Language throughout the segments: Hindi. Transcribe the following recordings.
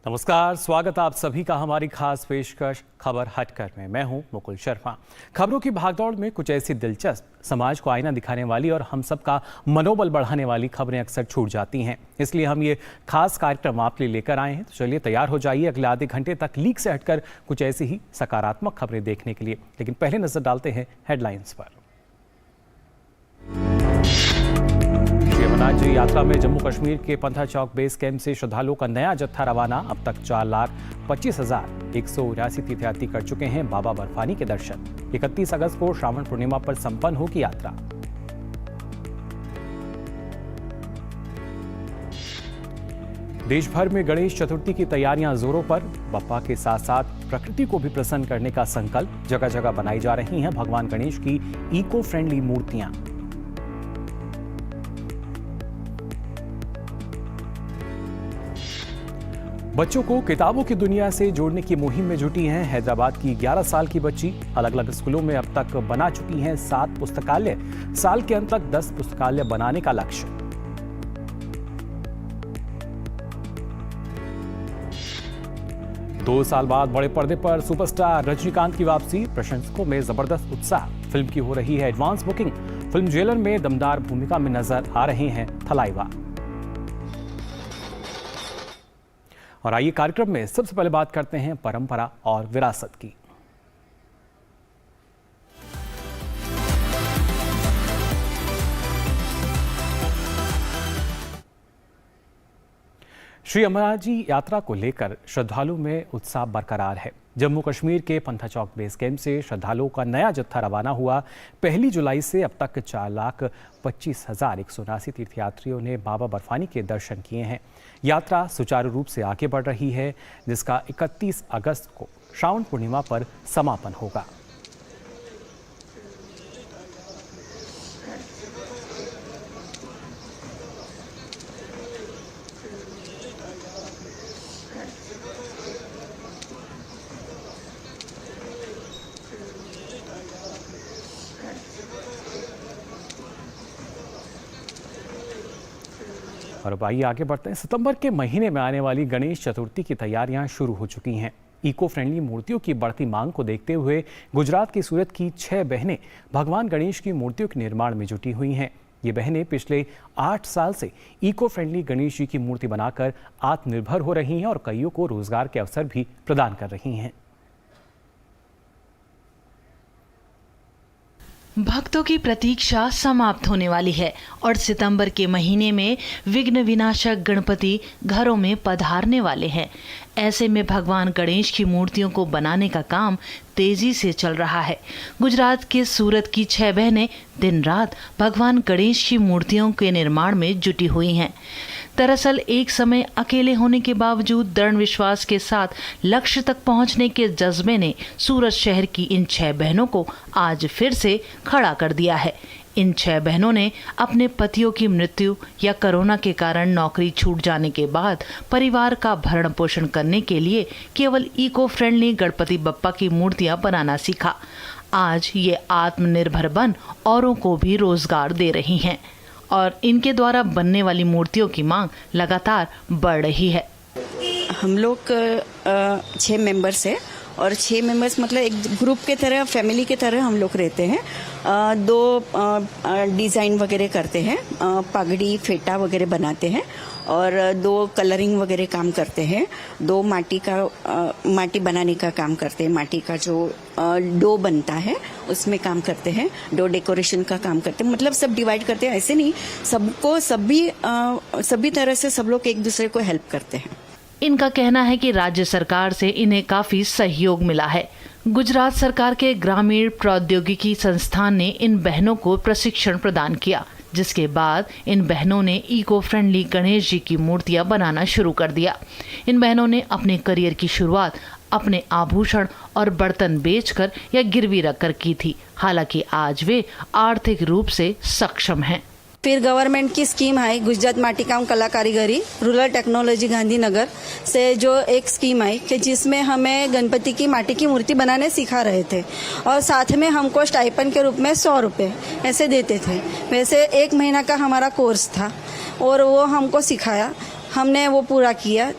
नमस्कार, स्वागत आप सभी का हमारी खास पेशकश खबर हटकर में। मैं हूं मुकुल शर्मा। खबरों की भागदौड़ में कुछ ऐसी दिलचस्प, समाज को आईना दिखाने वाली और हम सबका मनोबल बढ़ाने वाली खबरें अक्सर छूट जाती हैं। इसलिए हम ये खास कार्यक्रम आपके लिए लेकर आए हैं। तो चलिए तैयार हो जाइए अगले आधे घंटे तक लीक से हटकर कुछ ऐसी ही सकारात्मक खबरें देखने के लिए। लेकिन पहले नजर डालते हैं हेडलाइंस पर। अमरनाथ जी यात्रा में जम्मू कश्मीर के पंथा चौक बेस कैंप से श्रद्धालुओं का नया जत्था रवाना। अब तक 4,25,179 तीर्थयात्री कर चुके हैं बाबा बर्फानी के दर्शन। 31 अगस्त को श्रावण पूर्णिमा पर संपन्न होगी यात्रा। देश भर में गणेश चतुर्थी की तैयारियां जोरों पर। बप्पा के साथ साथ प्रकृति को भी प्रसन्न करने का संकल्प। जगह जगह बनाई जा रही हैं भगवान गणेश की इको फ्रेंडली मूर्तियां। बच्चों को किताबों की दुनिया से जोड़ने की मुहिम में जुटी हैं हैदराबाद की 11 साल की बच्ची। अलग अलग स्कूलों में अब तक बना चुकी हैं 7 पुस्तकालय। साल के अंत तक 10 पुस्तकालय बनाने का लक्ष्य। दो साल बाद बड़े पर्दे पर सुपरस्टार रजनीकांत की वापसी। प्रशंसकों में जबरदस्त उत्साह। फिल्म की हो रही है एडवांस बुकिंग। फिल्म जेलर में दमदार भूमिका में नजर आ रहे हैं थलाइवा। और आइए कार्यक्रम में सबसे पहले बात करते हैं परंपरा और विरासत की। श्री अमरनाथ जी यात्रा को लेकर श्रद्धालुओं में उत्साह बरकरार है। जम्मू कश्मीर के पंथा चौक बेस कैंप से श्रद्धालुओं का नया जत्था रवाना हुआ। 1 जुलाई से अब तक 4,25,179 तीर्थयात्रियों ने बाबा बर्फानी के दर्शन किए हैं। यात्रा सुचारू रूप से आगे बढ़ रही है, जिसका 31 अगस्त को श्रावण पूर्णिमा पर समापन होगा। और अब आइए आगे बढ़ते हैं। सितंबर के महीने में आने वाली गणेश चतुर्थी की तैयारियां शुरू हो चुकी हैं। इको फ्रेंडली मूर्तियों की बढ़ती मांग को देखते हुए गुजरात की सूरत की 6 बहनें भगवान गणेश की मूर्तियों के निर्माण में जुटी हुई हैं। ये बहनें पिछले 8 साल से इको फ्रेंडली गणेश जी की मूर्ति बनाकर आत्मनिर्भर हो रही हैं और कईयों को रोजगार के अवसर भी प्रदान कर रही हैं। भक्तों की प्रतीक्षा समाप्त होने वाली है और सितंबर के महीने में विघ्न विनाशक गणपति घरों में पधारने वाले हैं। ऐसे में भगवान गणेश की मूर्तियों को बनाने का काम तेजी से चल रहा है। गुजरात के सूरत की 6 बहनें दिन रात भगवान गणेश की मूर्तियों के निर्माण में जुटी हुई हैं। दरअसल एक समय अकेले होने के बावजूद दृढ़ विश्वास के साथ लक्ष्य तक पहुंचने के जज्बे ने सूरत शहर की इन 6 बहनों को आज फिर से खड़ा कर दिया है। इन 6 बहनों ने अपने पतियों की मृत्यु या कोरोना के कारण नौकरी छूट जाने के बाद परिवार का भरण पोषण करने के लिए केवल इको फ्रेंडली गणपति बप्पा की मूर्तियां बनाना सीखा। आज ये आत्मनिर्भर बन औरों को भी रोजगार दे रही हैं और इनके द्वारा बनने वाली मूर्तियों की मांग लगातार बढ़ रही है। हम लोग 6 मेंबर्स हैं और 6 मेंबर्स मतलब एक ग्रुप के तरह, फैमिली के तरह हम लोग रहते हैं। 2 डिज़ाइन वगैरह करते हैं, पगड़ी फेटा वगैरह बनाते हैं और 2 कलरिंग वगैरह काम करते हैं। 2 माटी बनाने का काम करते हैं। माटी का जो डो बनता है उसमें काम करते हैं। डो डेकोरेशन का काम करते हैं। मतलब सब डिवाइड करते हैं। ऐसे नहीं, सबको सभी तरह से सब लोग एक दूसरे को हेल्प करते हैं। इनका कहना है कि राज्य सरकार से इन्हें काफी सहयोग मिला है। गुजरात सरकार के ग्रामीण प्रौद्योगिकी संस्थान ने इन बहनों को प्रशिक्षण प्रदान किया, जिसके बाद इन बहनों ने इको फ्रेंडली गणेश जी की मूर्तियां बनाना शुरू कर दिया। इन बहनों ने अपने करियर की शुरुआत अपने आभूषण और बर्तन बेचकर या गिरवी रखकर की थी। हालांकि आज वे आर्थिक रूप से सक्षम हैं। फिर गवर्नमेंट की स्कीम आई गुजरात माटीकाम कला कारीगरी रूरल टेक्नोलॉजी गांधीनगर से जो एक स्कीम आई कि जिसमें हमें गणपति की माटी की मूर्ति बनाने सिखा रहे थे और साथ में हमको स्टाइपन के रूप में 100 रुपये ऐसे देते थे। वैसे 1 महीना का हमारा कोर्स था और वो हमको सिखाया। हमने वो पूरा किया।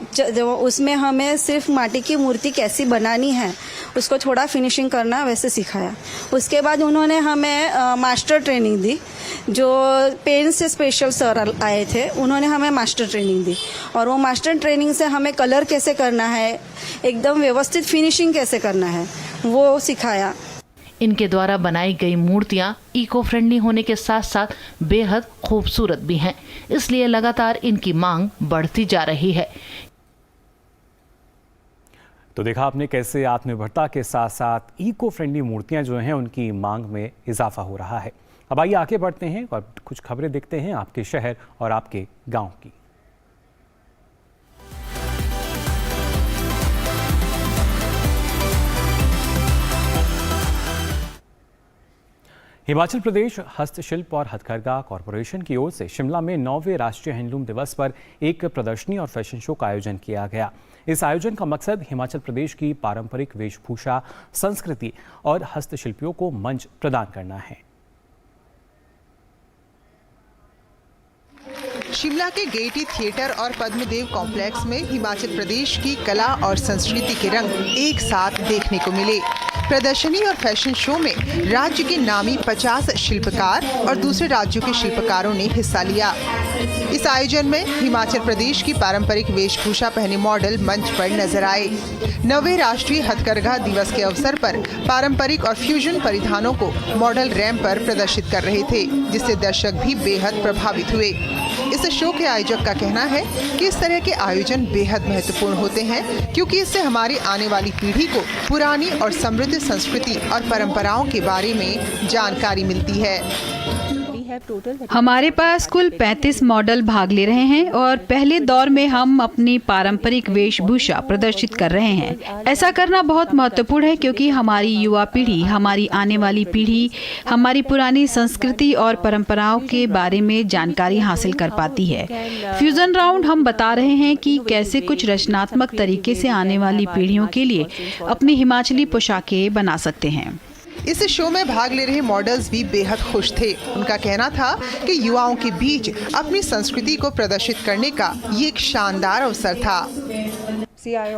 उसमें हमें सिर्फ माटी की मूर्ति कैसी बनानी है उसको थोड़ा फिनिशिंग करना वैसे सिखाया। उसके बाद उन्होंने हमें मास्टर ट्रेनिंग दी। जो पेन से स्पेशल सर आए थे उन्होंने हमें मास्टर ट्रेनिंग दी और वो मास्टर ट्रेनिंग से हमें कलर कैसे करना है, एकदम व्यवस्थित फिनिशिंग कैसे करना है वो सिखाया। इनके द्वारा बनाई गई मूर्तियां इको फ्रेंडली होने के साथ साथ बेहद खूबसूरत भी हैं, इसलिए लगातार इनकी मांग बढ़ती जा रही है। तो देखा आपने कैसे आत्मनिर्भरता के साथ साथ इको फ्रेंडली मूर्तियां जो हैं उनकी मांग में इजाफा हो रहा है। अब आइए आगे बढ़ते हैं और कुछ खबरें देखते हैं आपके शहर और आपके गांव की। हिमाचल प्रदेश हस्तशिल्प और हथकरघा कॉरपोरेशन की ओर से शिमला में 9वें राष्ट्रीय हैंडलूम दिवस पर एक प्रदर्शनी और फैशन शो का आयोजन किया गया। इस आयोजन का मकसद हिमाचल प्रदेश की पारंपरिक वेशभूषा, संस्कृति और हस्तशिल्पियों को मंच प्रदान करना है। शिमला के गेयटी थिएटर और पद्मदेव कॉम्प्लेक्स में हिमाचल प्रदेश की कला और संस्कृति के रंग एक साथ देखने को मिले। प्रदर्शनी और फैशन शो में राज्य के नामी 50 शिल्पकार और दूसरे राज्यों के शिल्पकारों ने हिस्सा लिया। इस आयोजन में हिमाचल प्रदेश की पारंपरिक वेशभूषा पहने मॉडल मंच पर नजर आए। 9वें राष्ट्रीय हथकरघा दिवस के अवसर पर पारंपरिक और फ्यूजन परिधानों को मॉडल रैंप पर प्रदर्शित कर रहे थे, जिससे दर्शक भी बेहद प्रभावित हुए। इस शो के आयोजक का कहना है कि इस तरह के आयोजन बेहद महत्वपूर्ण होते हैं, क्योंकि इससे हमारी आने वाली पीढ़ी को पुरानी और समृद्ध संस्कृति और परंपराओं के बारे में जानकारी मिलती है। हमारे पास कुल 35 मॉडल भाग ले रहे हैं और पहले दौर में हम अपनी पारंपरिक वेशभूषा प्रदर्शित कर रहे हैं। ऐसा करना बहुत महत्वपूर्ण है, क्योंकि हमारी युवा पीढ़ी, हमारी आने वाली पीढ़ी हमारी पुरानी संस्कृति और परंपराओं के बारे में जानकारी हासिल कर पाती है। फ्यूजन राउंड हम बता रहे हैं कि कैसे कुछ रचनात्मक तरीके से आने वाली पीढ़ियों के लिए अपनी हिमाचली पोशाकें बना सकते हैं। इस शो में भाग ले रहे मॉडल्स भी बेहद खुश थे। उनका कहना था कि युवाओं के बीच अपनी संस्कृति को प्रदर्शित करने का ये एक शानदार अवसर था।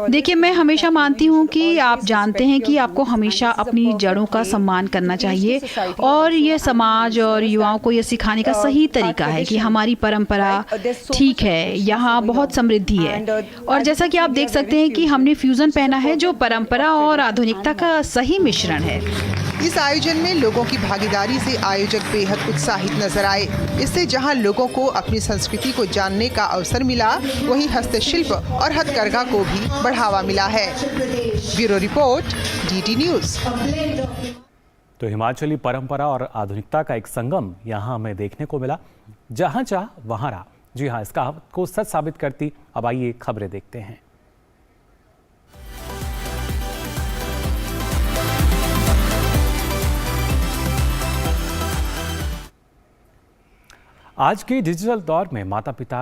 देखिए, मैं हमेशा मानती हूँ कि आप जानते हैं कि आपको हमेशा अपनी जड़ों का सम्मान करना चाहिए और ये समाज और युवाओं को ये सिखाने का सही तरीका है कि हमारी परंपरा ठीक है, यहाँ बहुत समृद्धि है। और जैसा कि आप देख सकते हैं कि हमने फ्यूजन पहना है जो परंपरा और आधुनिकता का सही मिश्रण है। इस आयोजन में लोगों की भागीदारी से आयोजक बेहद उत्साहित नजर आए। इससे जहां लोगों को अपनी संस्कृति को जानने का अवसर मिला, वहीं हस्तशिल्प और हथकरघा को भी बढ़ावा मिला है। Bureau report, DT news. तो हिमाचली परंपरा और आधुनिकता का एक संगम यहाँ हमें देखने को मिला। जहाँ चाह वहाँ रहा। जी हाँ, इसका को सच साबित करती। अब आइए खबरें देखते हैं। आज के डिजिटल दौर में माता पिता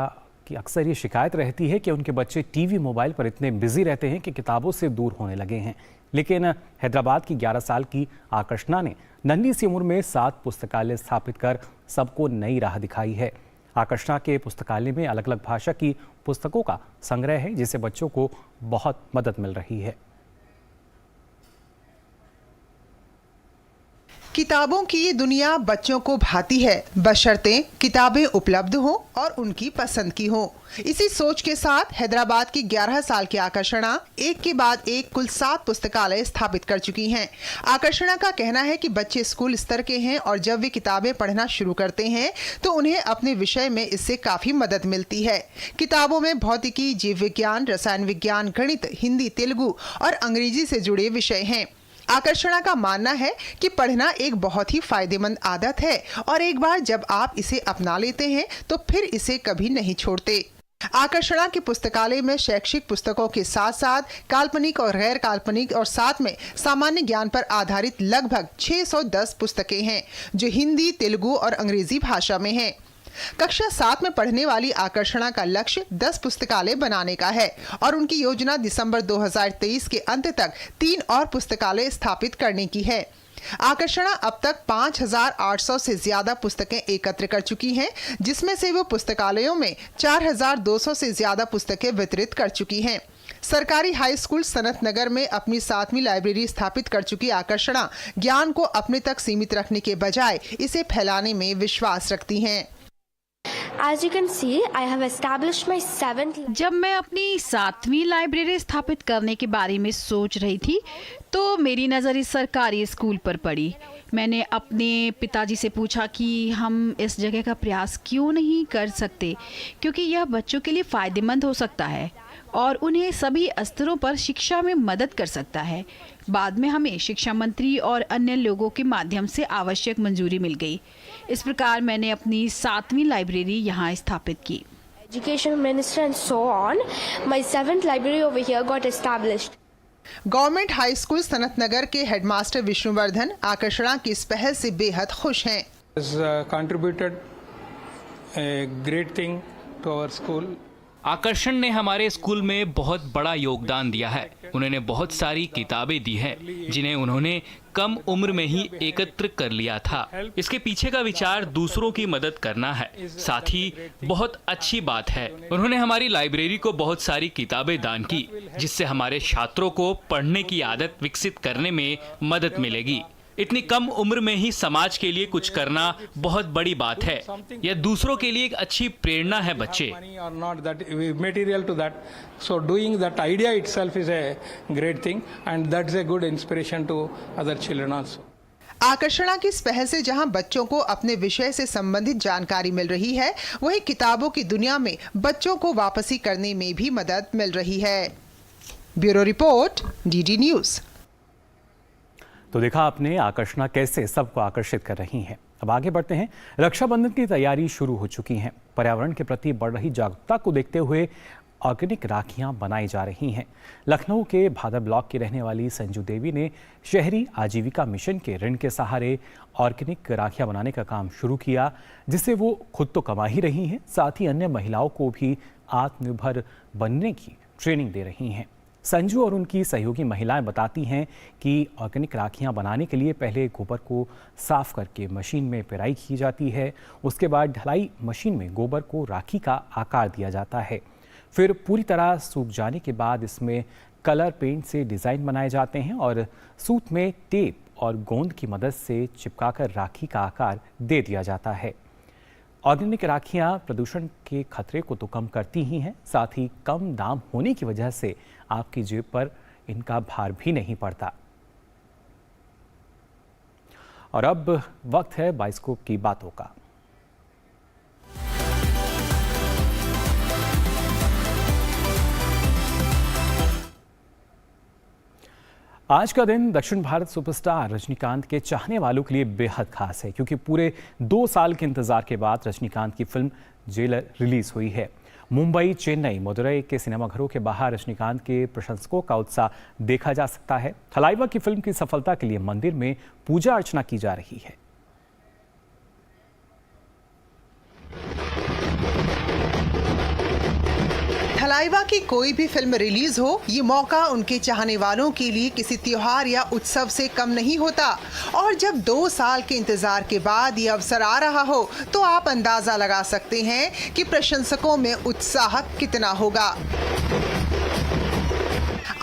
की अक्सर ये शिकायत रहती है कि उनके बच्चे टीवी, मोबाइल पर इतने बिजी रहते हैं कि किताबों से दूर होने लगे हैं। लेकिन हैदराबाद की 11 साल की आकर्षणा ने नन्ही सी उम्र में 7 पुस्तकालय स्थापित कर सबको नई राह दिखाई है। आकर्षणा के पुस्तकालय में अलग अलग भाषा की पुस्तकों का संग्रह है, जिससे बच्चों को बहुत मदद मिल रही है। किताबों की ये दुनिया बच्चों को भाती है, बशर्ते किताबें उपलब्ध हों और उनकी पसंद की हों। इसी सोच के साथ हैदराबाद की 11 साल की आकर्षणा एक के बाद एक कुल 7 पुस्तकालय स्थापित कर चुकी हैं। आकर्षणा का कहना है कि बच्चे स्कूल स्तर के हैं और जब वे किताबें पढ़ना शुरू करते हैं तो उन्हें अपने विषय में इससे काफी मदद मिलती है। किताबों में भौतिकी, जीव विज्ञान, रसायन विज्ञान, गणित, हिंदी, तेलुगु और अंग्रेजी से जुड़े विषय हैं। आकर्षणा का मानना है कि पढ़ना एक बहुत ही फायदेमंद आदत है और एक बार जब आप इसे अपना लेते हैं तो फिर इसे कभी नहीं छोड़ते। आकर्षणा के पुस्तकालय में शैक्षिक पुस्तकों के साथ साथ काल्पनिक और गैर काल्पनिक और साथ में सामान्य ज्ञान पर आधारित लगभग 610 पुस्तकें हैं, जो हिंदी, तेलुगु और अंग्रेजी भाषा में हैं। कक्षा 7 में पढ़ने वाली आकर्षणा का लक्ष्य 10 पुस्तकालय बनाने का है और उनकी योजना दिसंबर 2023 के अंत तक 3 और पुस्तकालय स्थापित करने की है। आकर्षणा अब तक 5,800 से ज्यादा पुस्तकें एकत्र कर चुकी हैं, जिसमें से वो पुस्तकालयों में 4,200 से ज्यादा पुस्तकें वितरित कर चुकी हैं। सरकारी हाई स्कूल सनत नगर में अपनी 7वीं लाइब्रेरी स्थापित कर चुकी आकर्षणा ज्ञान को अपने तक सीमित रखने के बजाय इसे फैलाने में विश्वास रखती हैं। As you can see, I have established my 7th. जब मैं अपनी 7वीं लाइब्रेरी स्थापित करने के बारे में सोच रही थी तो मेरी नज़र इस सरकारी स्कूल पर पड़ी। मैंने अपने पिताजी से पूछा कि हम इस जगह का प्रयास क्यों नहीं कर सकते, क्योंकि यह बच्चों के लिए फ़ायदेमंद हो सकता है और उन्हें सभी स्तरों पर शिक्षा में मदद कर सकता है। बाद में हमें शिक्षा मंत्री और अन्य लोगों के माध्यम से आवश्यक मंजूरी मिल गई। इस प्रकार मैंने अपनी 7वीं लाइब्रेरी यहाँ स्थापित की। Education Minister and so on, my 7th library over here got established. Government high school Sanath Nagar के हेडमास्टर विष्णुवर्धन आकर्षणा की इस पहल से बेहद खुश हैं। Has contributed a great thing to our school. आकर्षण ने हमारे स्कूल में बहुत बड़ा योगदान दिया है। उन्होंने बहुत सारी किताबें दी हैं जिन्हें उन्होंने कम उम्र में ही एकत्र कर लिया था। इसके पीछे का विचार दूसरों की मदद करना है, साथ ही बहुत अच्छी बात है उन्होंने हमारी लाइब्रेरी को बहुत सारी किताबें दान की, जिससे हमारे छात्रों को पढ़ने की आदत विकसित करने में मदद मिलेगी। इतनी कम उम्र में ही समाज के लिए कुछ करना बहुत बड़ी बात है। यह दूसरों के लिए एक अच्छी प्रेरणा है बच्चे। Material to that, so doing that idea itself is a great thing and that's a good inspiration to other children also. आकर्षणा की इस पहल से जहां बच्चों को अपने विषय से संबंधित जानकारी मिल रही है, वहीं किताबों की दुनिया में बच्चों को वापसी करने में भी मदद मिल रही है। Bureau report, DD news. तो देखा आपने आकर्षणा कैसे सबको आकर्षित कर रही हैं। अब आगे बढ़ते हैं। रक्षाबंधन की तैयारी शुरू हो चुकी हैं। पर्यावरण के प्रति बढ़ रही जागरूकता को देखते हुए ऑर्गेनिक राखियां बनाई जा रही हैं। लखनऊ के भादर ब्लॉक की रहने वाली संजू देवी ने शहरी आजीविका मिशन के ऋण के सहारे ऑर्गेनिक राखियां बनाने का काम शुरू किया, जिससे वो खुद तो कमा ही रही हैं, साथ ही अन्य महिलाओं को भी आत्मनिर्भर बनने की ट्रेनिंग दे रही हैं। संजू और उनकी सहयोगी महिलाएं बताती हैं कि ऑर्गेनिक राखियां बनाने के लिए पहले गोबर को साफ करके मशीन में पेराई की जाती है। उसके बाद ढलाई मशीन में गोबर को राखी का आकार दिया जाता है। फिर पूरी तरह सूख जाने के बाद इसमें कलर पेंट से डिज़ाइन बनाए जाते हैं और सूत में टेप और गोंद की मदद से चिपकाकर राखी का आकार दे दिया जाता है। ऑर्गेनिक राखियां प्रदूषण के खतरे को तो कम करती ही हैं, साथ ही कम दाम होने की वजह से आपकी जेब पर इनका भार भी नहीं पड़ता। और अब वक्त है बाइस्कोप की बातों का। आज का दिन दक्षिण भारत सुपरस्टार रजनीकांत के चाहने वालों के लिए बेहद खास है, क्योंकि पूरे 2 साल के इंतजार के बाद रजनीकांत की फिल्म जेलर रिलीज हुई है। मुंबई, चेन्नई, मदुरई के सिनेमाघरों के बाहर रजनीकांत के प्रशंसकों का उत्साह देखा जा सकता है। थलाइवा की फिल्म की सफलता के लिए मंदिर में पूजा अर्चना की जा रही है। थलाइवा की कोई भी फिल्म रिलीज हो, ये मौका उनके चाहने वालों के लिए किसी त्योहार या उत्सव से कम नहीं होता। और जब 2 साल के इंतजार के बाद ये अवसर आ रहा हो, तो आप अंदाजा लगा सकते हैं कि प्रशंसकों में उत्साह कितना होगा।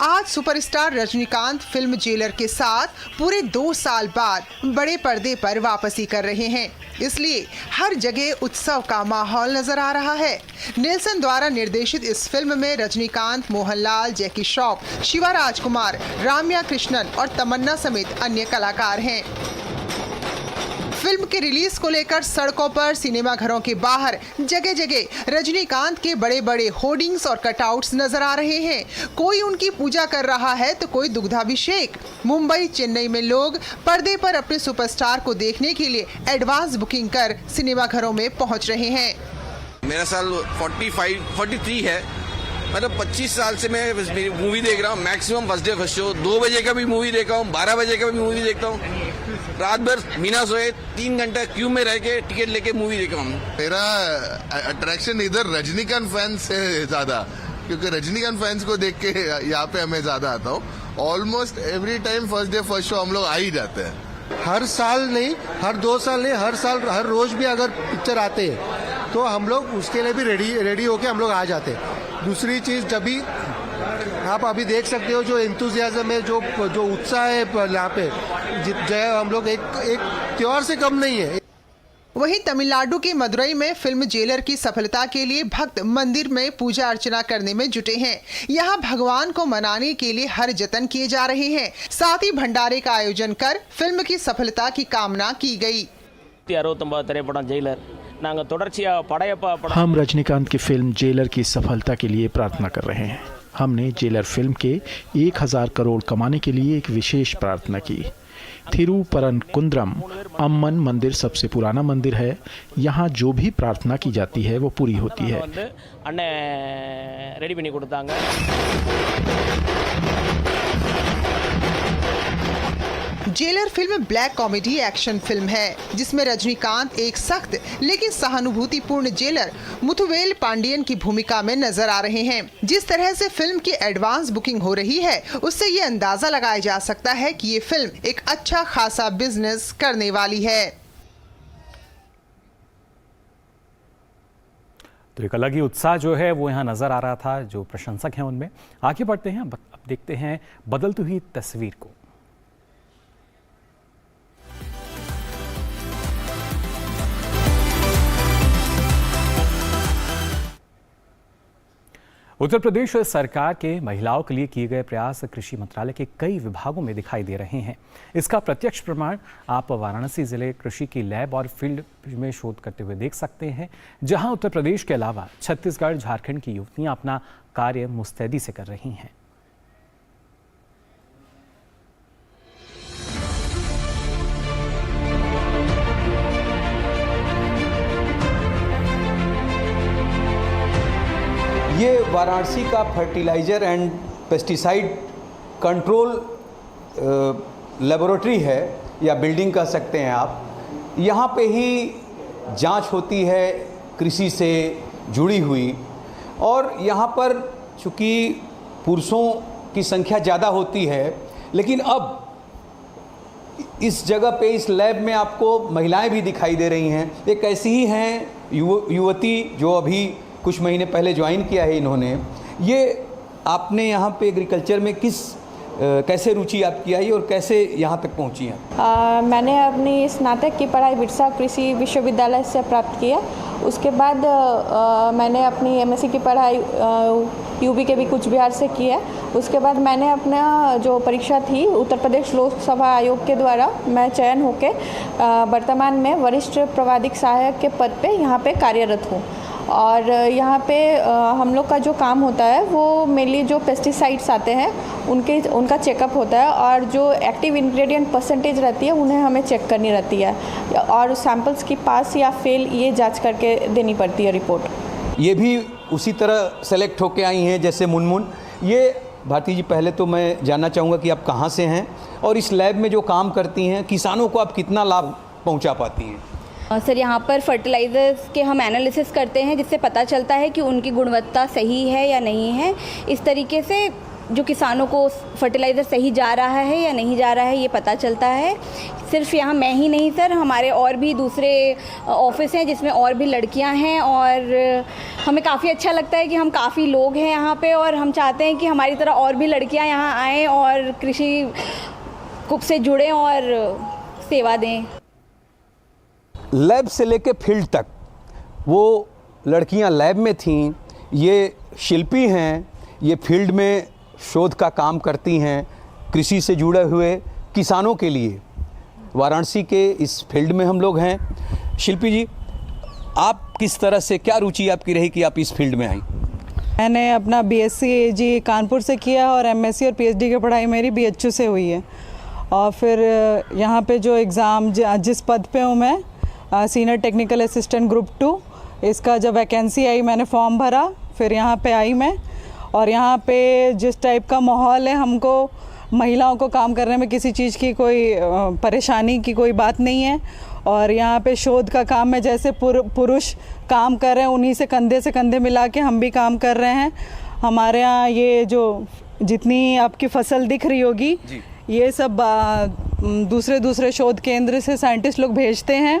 आज सुपरस्टार रजनीकांत फिल्म जेलर के साथ पूरे 2 साल बाद बड़े पर्दे पर वापसी कर रहे हैं, इसलिए हर जगह उत्सव का माहौल नजर आ रहा है। नेल्सन द्वारा निर्देशित इस फिल्म में रजनीकांत, मोहनलाल, जैकी श्रॉफ, शिवा राजकुमार, राम्या कृष्णन और तमन्ना समेत अन्य कलाकार हैं। फिल्म के रिलीज को लेकर सड़कों पर, सिनेमा घरों के बाहर जगह जगह रजनीकांत के बड़े बड़े होर्डिंग्स और कटआउट्स नजर आ रहे हैं। कोई उनकी पूजा कर रहा है तो कोई दुग्धाभिषेक। मुंबई, चेन्नई में लोग पर्दे पर अपने सुपरस्टार को देखने के लिए एडवांस बुकिंग कर सिनेमा घरों में पहुंच रहे हैं। मेरा साल 43 है। मतलब 25 साल से मैं मूवी देख रहा हूँ। Maximum first day first show 2 बजे का भी मूवी देखा हूँ, 12 बजे का भी मूवी देखता हूँ। रात भर बिना सोए 3 घंटा क्यू में रह के टिकट लेके मूवी देखा हूँ। मेरा अट्रैक्शन इधर रजनीकांत फैंस से ज्यादा, क्योंकि रजनीकांत फैंस को देख के यहाँ पे हमें ज्यादा आता हूँ। Almost every time first day first show हम लोग आ ही जाते हैं। हर साल नहीं, हर 2 साल नहीं, हर साल हर रोज भी अगर पिक्चर आते हैं तो हम लोग उसके लिए भी रेडी होके हम लोग आ जाते हैं। दूसरी चीज, जब भी आप अभी देख सकते हो जो एंथुजियाज्म है, जो उत्साह है यहाँ पे, जो हम लोग एक त्योहार से कम नहीं है। वहीं तमिलनाडु के मदुरई में फिल्म जेलर की सफलता के लिए भक्त मंदिर में पूजा अर्चना करने में जुटे हैं। यहाँ भगवान को मनाने के लिए हर जतन किए जा रहे हैं। साथ ही भंडारे का आयोजन कर फिल्म की सफलता की कामना की गई। हम रजनीकांत की फिल्म जेलर की सफलता के लिए प्रार्थना कर रहे हैं। हमने जेलर फिल्म के 1000 करोड़ कमाने के लिए एक विशेष प्रार्थना की। थिरुपरनकुंद्रम अम्मन मंदिर सबसे पुराना मंदिर है। यहाँ जो भी प्रार्थना की जाती है वो पूरी होती है। Jailer film black comedy action film है जिसमें रजनीकांत एक सख्त लेकिन सहानुभूतिपूर्ण जेलर मुथुवेल पांडियन की भूमिका में नजर आ रहे हैं। जिस तरह से फिल्म की एडवांस बुकिंग हो रही है उससे ये अंदाजा लगाया जा सकता है कि ये फिल्म एक अच्छा खासा बिजनेस करने वाली है। तो एक अलग ही उत्साह जो है वो यहाँ नजर आ रहा था, जो प्रशंसक हैं उनमें। आगे बढ़ते हैं, अब देखते हैं बदलती हुई तस्वीर को। उत्तर प्रदेश सरकार के महिलाओं के लिए किए गए प्रयास कृषि मंत्रालय के कई विभागों में दिखाई दे रहे हैं। इसका प्रत्यक्ष प्रमाण आप वाराणसी जिले कृषि की लैब और फील्ड में शोध करते हुए देख सकते हैं, जहां उत्तर प्रदेश के अलावा छत्तीसगढ़, झारखंड की युवतियां अपना कार्य मुस्तैदी से कर रही हैं। ये वाराणसी का fertiliser and pesticide control laboratory है या बिल्डिंग कह सकते हैं आप। यहाँ पे ही जांच होती है कृषि से जुड़ी हुई, और यहाँ पर चूँकि पुरुषों की संख्या ज़्यादा होती है, लेकिन अब इस जगह पे इस लैब में आपको महिलाएं भी दिखाई दे रही हैं। एक ऐसी ही हैं युवती जो अभी कुछ महीने पहले ज्वाइन किया है इन्होंने। ये आपने यहाँ पे एग्रीकल्चर में कैसे रुचि आपकी आई और कैसे यहाँ तक पहुँची हैं? मैंने अपनी स्नातक की पढ़ाई बिरसा कृषि विश्वविद्यालय से प्राप्त किया। उसके बाद मैंने अपनी एमएससी की पढ़ाई यूपी के भी कुछ बिहार से की है। उसके बाद मैंने अपना जो परीक्षा थी उत्तर प्रदेश लोकसभा आयोग के द्वारा मैं चयन होके वर्तमान में वरिष्ठ प्राविधिक सहायक के पद पे यहाँ पे कार्यरत हूँ। और यहाँ पे हम लोग का जो काम होता है वो मेनली जो पेस्टिसाइड्स आते हैं उनका चेकअप होता है, और जो एक्टिव इंग्रेडिएंट परसेंटेज रहती है उन्हें हमें चेक करनी रहती है, और सैंपल्स की पास या फेल ये जांच करके देनी पड़ती है रिपोर्ट। ये भी उसी तरह सेलेक्ट होके आई हैं जैसे मुनमुन। ये भारती जी, पहले तो मैं जानना चाहूँगा कि आप कहाँ से हैं और इस लैब में जो काम करती हैं किसानों को आप कितना लाभ पहुँचा पाती हैं? सर, यहाँ पर फर्टिलाइज़र्स के हम एनालिसिस करते हैं जिससे पता चलता है कि उनकी गुणवत्ता सही है या नहीं है। इस तरीके से जो किसानों को फर्टिलाइज़र सही जा रहा है या नहीं जा रहा है ये पता चलता है। सिर्फ यहाँ मैं ही नहीं सर, हमारे और भी दूसरे ऑफिस हैं जिसमें और भी लड़कियाँ हैं, और हमें काफ़ी अच्छा लगता है कि हम काफ़ी लोग हैं यहाँ पे, और हम चाहते हैं कि हमारी तरह और भी लड़कियाँ यहाँ आएँ और कृषि से जुड़ें और सेवा दें। लैब से लेके फील्ड तक वो लड़कियां लैब में थीं, ये शिल्पी हैं, ये फील्ड में शोध का काम करती हैं कृषि से जुड़े हुए किसानों के लिए। वाराणसी के इस फील्ड में हम लोग हैं। शिल्पी जी, आप किस तरह से, क्या रुचि आपकी रही कि आप इस फील्ड में आई? मैंने अपना बीएससी जी कानपुर से किया और एमएससी और पीएचडी की पढ़ाई मेरी बीएचयू से हुई है। और फिर यहाँ पे जो एग्ज़ाम जिस पद पे हूँ मैं, सीनियर टेक्निकल असिस्टेंट ग्रुप 2, इसका जब वैकेंसी आई मैंने फॉर्म भरा, फिर यहाँ पे आई मैं। और यहाँ पे जिस टाइप का माहौल है, हमको महिलाओं को काम करने में किसी चीज़ की कोई परेशानी की कोई बात नहीं है। और यहाँ पे शोध का काम में जैसे पुरुष काम कर रहे हैं उन्हीं से कंधे मिला के हम भी काम कर रहे हैं। हमारे यहाँ ये जो जितनी आपकी फसल दिख रही होगी ये सब दूसरे दूसरे शोध केंद्र से साइंटिस्ट लोग भेजते हैं,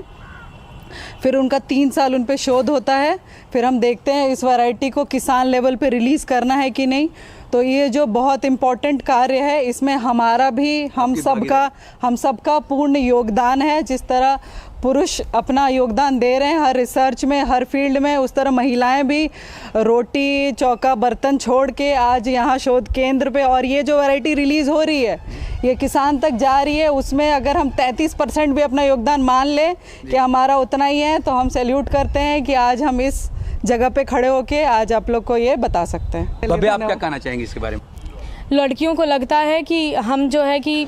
फिर उनका 3 साल उन पे शोध होता है, फिर हम देखते हैं इस वैरायटी को किसान लेवल पे रिलीज़ करना है कि नहीं। तो ये जो बहुत इम्पोर्टेंट कार्य है, इसमें हमारा भी हम सबका पूर्ण योगदान है। जिस तरह पुरुष अपना योगदान दे रहे हैं हर रिसर्च में, हर फील्ड में, उस तरह महिलाएं भी रोटी चौका बर्तन छोड़ के आज यहाँ शोध केंद्र पे, और ये जो वैरायटी रिलीज़ हो रही है ये किसान तक जा रही है, उसमें अगर हम 33% भी अपना योगदान मान लें कि हमारा उतना ही है, तो हम सैल्यूट करते हैं कि आज हम इस जगह पे खड़े होके आज आप लोग को ये बता सकते हैं। तो अभी आप क्या कहना चाहेंगे इसके बारे में? लड़कियों को लगता है कि हम जो है कि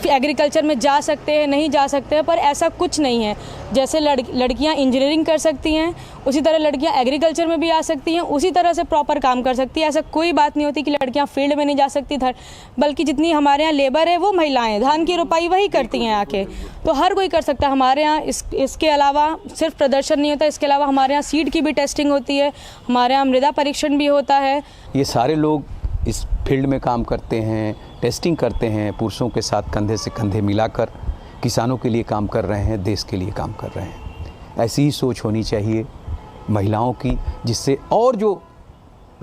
एग्रीकल्चर में जा सकते हैं, नहीं जा सकते हैं, पर ऐसा कुछ नहीं है। जैसे लड़कियां इंजीनियरिंग कर सकती हैं, उसी तरह लड़कियां एग्रीकल्चर में भी आ सकती हैं, उसी तरह से प्रॉपर काम कर सकती हैं। ऐसा कोई बात नहीं होती कि लड़कियां फील्ड में नहीं जा सकती, बल्कि जितनी हमारे यहाँ लेबर है वो महिलाएं, धान की रोपाई वही करती हैं आके, तो हर कोई कर सकता है हमारे यहाँ। इसके अलावा सिर्फ प्रदर्शन नहीं होता, इसके अलावा हमारे यहाँ सीड की भी टेस्टिंग होती है, हमारे यहाँ मृदा परीक्षण भी होता है। ये सारे लोग इस फील्ड में काम करते हैं, टेस्टिंग करते हैं, पुरुषों के साथ कंधे से कंधे मिलाकर किसानों के लिए काम कर रहे हैं, देश के लिए काम कर रहे हैं। ऐसी ही सोच होनी चाहिए महिलाओं की, जिससे और जो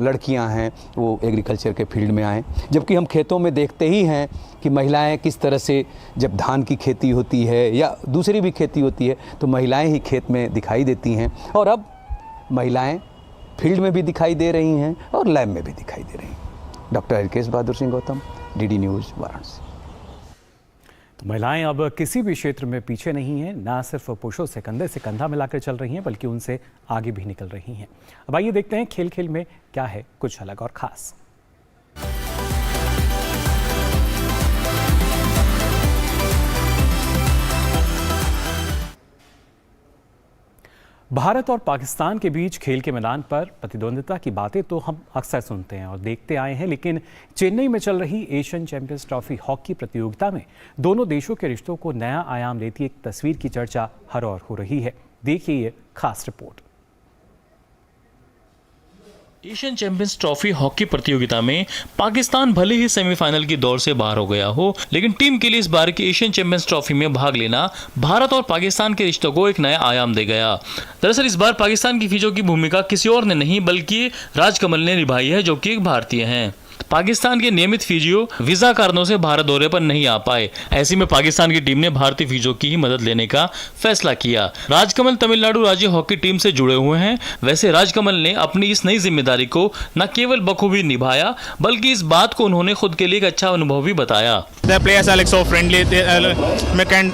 लड़कियां हैं वो एग्रीकल्चर के फील्ड में आएँ। जबकि हम खेतों में देखते ही हैं कि महिलाएं किस तरह से, जब धान की खेती होती है या दूसरी भी खेती होती है, तो महिलाएं ही खेत में दिखाई देती हैं, और अब महिलाएं फील्ड में भी दिखाई दे रही हैं और लैब में भी दिखाई दे रही हैं। Doctor Harkesh Bahadur Singh Gautam, DD news, Varanasi. तो महिलाएं अब किसी भी क्षेत्र में पीछे नहीं हैं, ना सिर्फ पुरुषों से कंधे से कंधा मिलाकर चल रही हैं, बल्कि उनसे आगे भी निकल रही हैं। अब आइए देखते हैं खेल खेल में क्या है कुछ अलग और खास। भारत और पाकिस्तान के बीच खेल के मैदान पर प्रतिद्वंदिता की बातें तो हम अक्सर सुनते हैं और देखते आए हैं, लेकिन चेन्नई में चल रही एशियन चैंपियंस ट्रॉफी हॉकी प्रतियोगिता में दोनों देशों के रिश्तों को नया आयाम देती एक तस्वीर की चर्चा हर ओर हो रही है। देखिए ये खास report. Asian champions trophy hockey प्रतियोगिता में पाकिस्तान भले ही सेमीफाइनल की दौड़ से बाहर हो गया हो, लेकिन टीम के लिए इस बार की एशियन चैंपियंस ट्रॉफी में भाग लेना भारत और पाकिस्तान के रिश्तों को एक नया आयाम दे गया। दरअसल इस बार पाकिस्तान की फिजो की भूमिका किसी और ने नहीं बल्कि राजकमल ने निभाई है, जो कि एक भारतीय हैं। पाकिस्तान के नियमित फिजियो वीजा कारणों से भारत दौरे पर नहीं आ पाए। ऐसे में पाकिस्तान की टीम ने भारतीय फिजियो की ही मदद लेने का फैसला किया। राजकमल तमिलनाडु राज्य हॉकी टीम से जुड़े हुए हैं। वैसे राजकमल ने अपनी इस नई जिम्मेदारी को न केवल बखूबी निभाया, बल्कि इस बात को उन्होंने खुद के लिए एक अच्छा अनुभव भी बताया। The players are like so friendly, they kind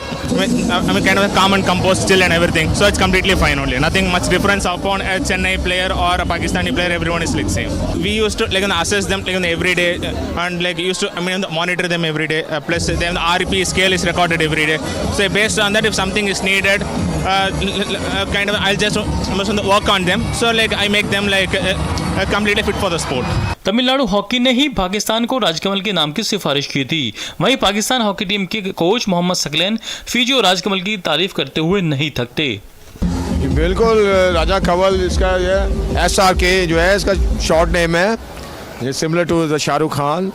of calm and composed, chill and everything. So it's completely fine only. Nothing much difference upon a Chennai player or a Pakistani player. Everyone is like same. We used to like assess them like every day and like used to monitor them every day. Plus then the RP scale is recorded every day. So based on that, if something is needed, kind of I'll just work on them. So like I make them like completely fit for the sport. Tamil Nadu hockey ने ही पाकिस्तान को राजकमल के नाम की सिफारिश की थी। वहीं पाकिस्तान हॉकी टीम के कोच मोहम्मद सकलैन फिजियो राजकमल की तारीफ करते हुए नहीं थकते। बिल्कुल, राजा कंवल इसका ये SRK जो है इसका शॉर्ट नेम है, ये similar to the Shahrukh Khan.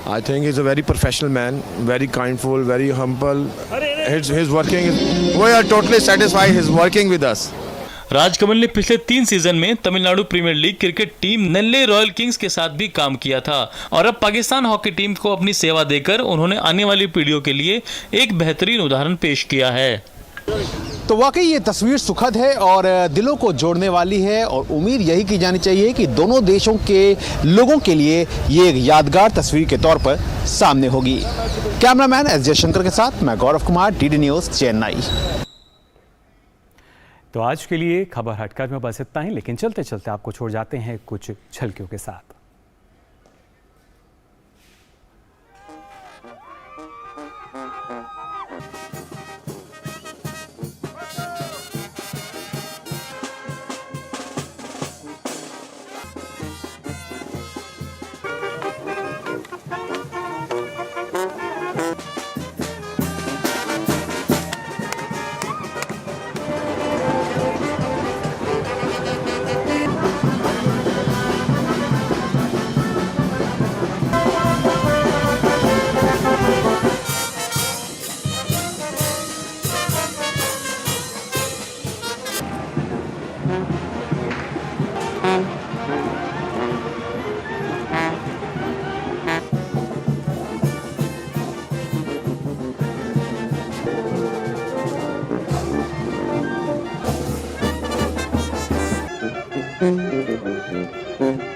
I think he's a very professional man, very kindful, very humble. His working is, we are totally satisfied he's working with us. Rajkamal ने पिछले 3 सीजन में Tamil Nadu premier league cricket team Nellai Royal Kings के साथ भी काम किया था और अब पाकिस्तान हॉकी टीम को अपनी सेवा देकर उन्होंने आने वाली पीढ़ियों के लिए एक बेहतरीन उदाहरण पेश किया है। तो वाकई ये तस्वीर सुखद है और दिलों को जोड़ने वाली है और उम्मीद यही की जानी चाहिए कि दोनों देशों के लोगों के लिए ये एक यादगार तस्वीर के तौर पर सामने होगी। कैमरामैन एस जयशंकर के साथ मैं गौरव कुमार, डीडी न्यूज़, चेन्नई। तो आज के लिए खबर हटकर में बस इतना ही, लेकिन चलते चलते आपको छोड़ जाते हैं कुछ झलकियों के साथ। Bus!